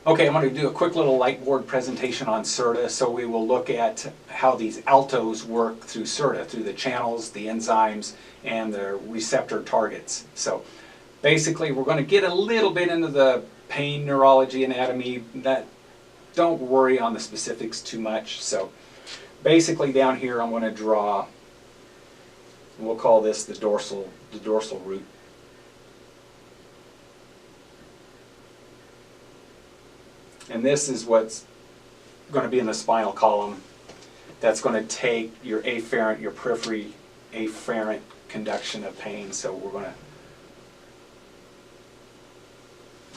Okay, I'm going to do a quick little light board presentation on CERTA. So we will look at how these altos work through CERTA, through the channels, the enzymes, and the receptor targets. So basically we're going to get a little bit into the pain neurology anatomy. Don't worry on the specifics too much. So basically down here I'm going to draw, we'll call this the dorsal root. And this is what's going to be in the spinal column. That's going to take your afferent, your periphery afferent conduction of pain. So we're going to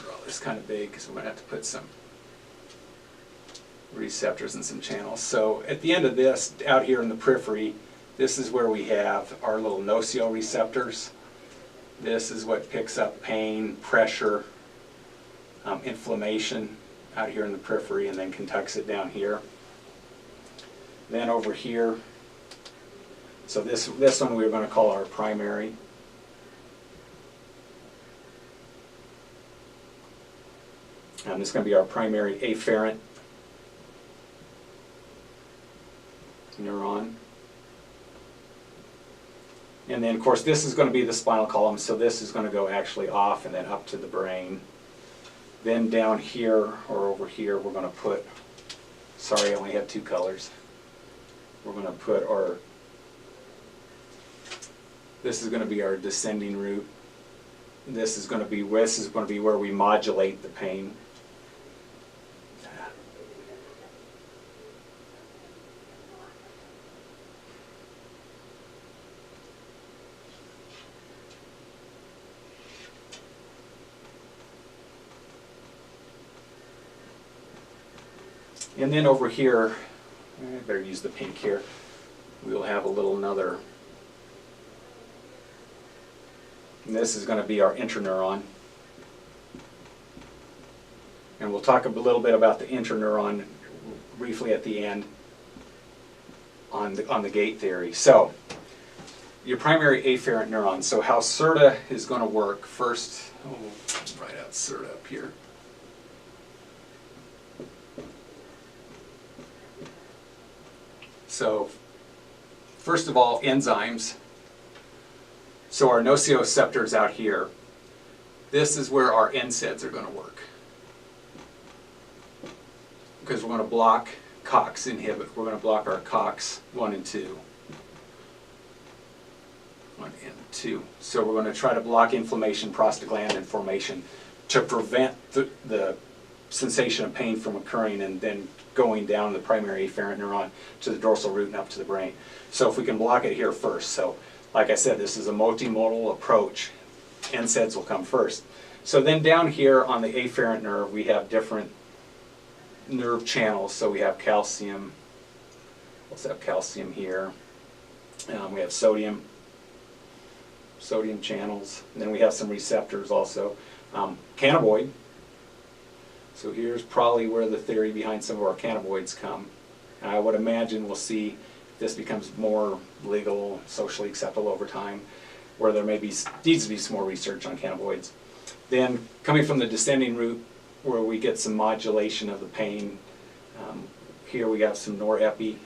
draw this kind of big because we're going to have to put some receptors and some channels. So at the end of this, out here in the periphery, this is where we have our little nociceptors. This is what picks up pain, pressure, inflammation out here in the periphery, and then conducts it down here. Then over here, so this one we're going to call our primary. And this is going to be our primary afferent neuron. And then of course this is going to be the spinal column, so this is going to go actually off and then up to the brain. Then down here, or over here, we're going to put, sorry I only have two colors, we're going to put our, this is going to be our descending root. This is going to be where we modulate the pain. And then over here, I better use the pink here, we'll have another, and this is going to be our interneuron. And we'll talk a little bit about the interneuron briefly at the end on the gate theory. So, your primary afferent neuron. So how CERTA is going to work, first, we'll write out CERTA up here. So, first of all, enzymes. So our nociceptors out here, this is where our NSAIDs are going to work. Because we're going to block COX inhibit. We're going to block our COX 1 and 2. 1 and 2. So we're going to try to block inflammation, prostaglandin formation to prevent the sensation of pain from occurring and then going down the primary afferent neuron to the dorsal root and up to the brain. So if we can block it here first. So like I said, this is a multimodal approach. NSAIDs will come first. So then down here on the afferent nerve, we have different nerve channels. So we have calcium. Let's have calcium here. We have sodium channels. And then we have some receptors also. Cannabinoid. So here's probably where the theory behind some of our cannabinoids come. And I would imagine we'll see if this becomes more legal, socially acceptable over time, where there needs to be some more research on cannabinoids. Then coming from the descending root, where we get some modulation of the pain, here we got some norepi,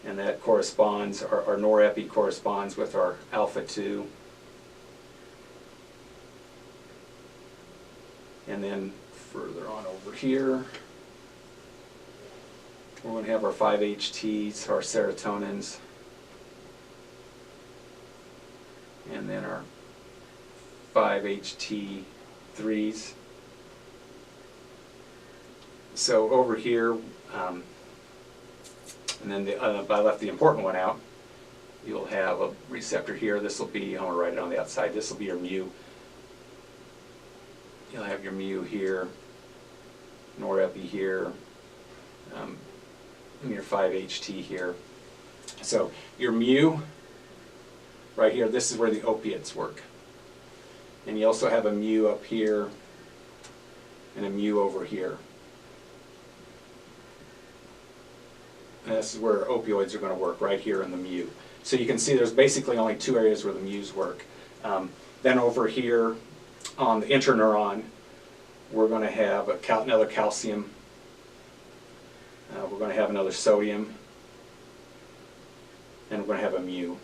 and that corresponds, our norepi corresponds with our alpha-2. And then further on over here, we're going to have our 5-HTs, our serotonins, and then our 5-HT3s. So over here, and then I left the important one out. You'll have a receptor here. This will be, I'm going to write it on the outside, this will be your mu. You'll have your mu here, norepi here, and your 5-HT here. So your mu, right here, this is where the opiates work. And you also have a mu up here and a mu over here. And this is where opioids are going to work, right here in the mu. So you can see there's basically only two areas where the mu's work. Then over here on the interneuron, we're going to have another calcium, we're going to have another sodium, and we're going to have a mu.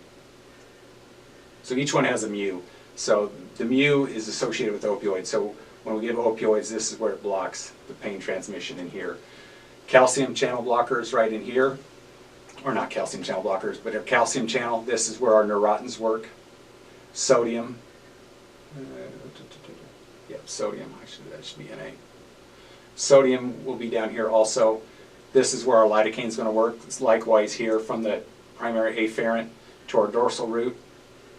So each one has a mu. So the mu is associated with opioids. So when we give opioids, this is where it blocks the pain transmission in here. Calcium channel blockers right in here, or not calcium channel blockers, but a calcium channel, this is where our neurotins work. Sodium, sodium, actually that should be Na. Sodium will be down here also. This is where our lidocaine is going to work. It's likewise here from the primary afferent to our dorsal root.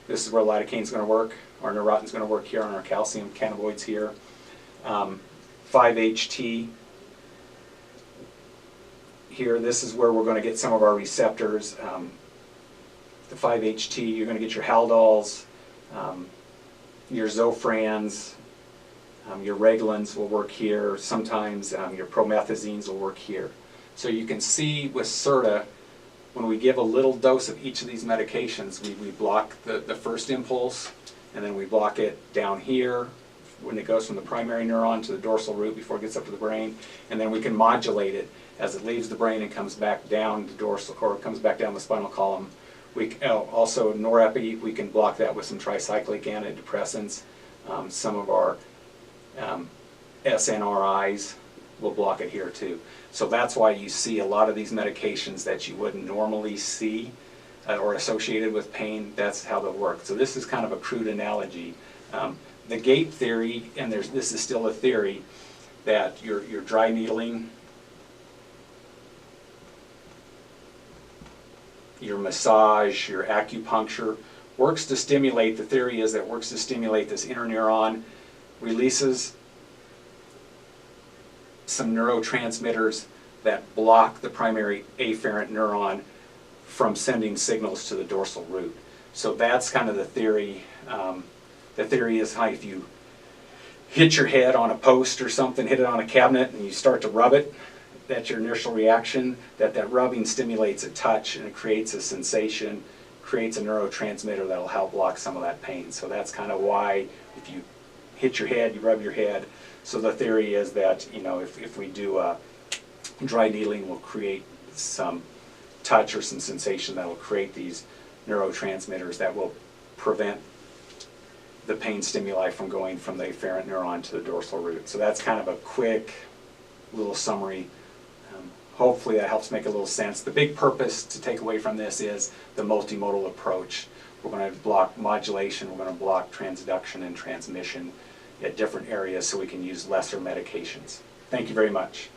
This is where lidocaine is going to work. Our neurotin is going to work here on our calcium cannabinoids here. 5-HT here, this is where we're going to get some of our receptors. The 5-HT, you're going to get your haldols, your zofrans, your Regulins will work here. Sometimes your promethazines will work here. So you can see with CERTA, when we give a little dose of each of these medications, we block the first impulse, and then we block it down here when it goes from the primary neuron to the dorsal root before it gets up to the brain, and then we can modulate it as it leaves the brain and comes back down the dorsal, or comes back down the spinal column. Also norepi, we can block that with some tricyclic antidepressants. Some of our SNRIs will block it here too. So that's why you see a lot of these medications that you wouldn't normally see or associated with pain. That's how they'll work. So this is kind of a crude analogy. The gate theory, and this is still a theory, that your dry needling, your massage, your acupuncture works to stimulate, the theory is that works to stimulate this interneuron, releases some neurotransmitters that block the primary afferent neuron from sending signals to the dorsal root. So that's kind of the theory. The theory is how if you hit your head on a post or something, hit it on a cabinet, and you start to rub it, that's your initial reaction, that rubbing stimulates a touch and it creates a sensation, creates a neurotransmitter that'll help block some of that pain. So that's kind of why if you hit your head, you rub your head. So the theory is that, you know, if we do dry needling, we'll create some touch or some sensation that will create these neurotransmitters that will prevent the pain stimuli from going from the afferent neuron to the dorsal root. So that's kind of a quick little summary. Hopefully that helps make a little sense. The big purpose to take away from this is the multimodal approach. We're going to block modulation, we're going to block transduction and transmission at different areas so we can use lesser medications. Thank you very much.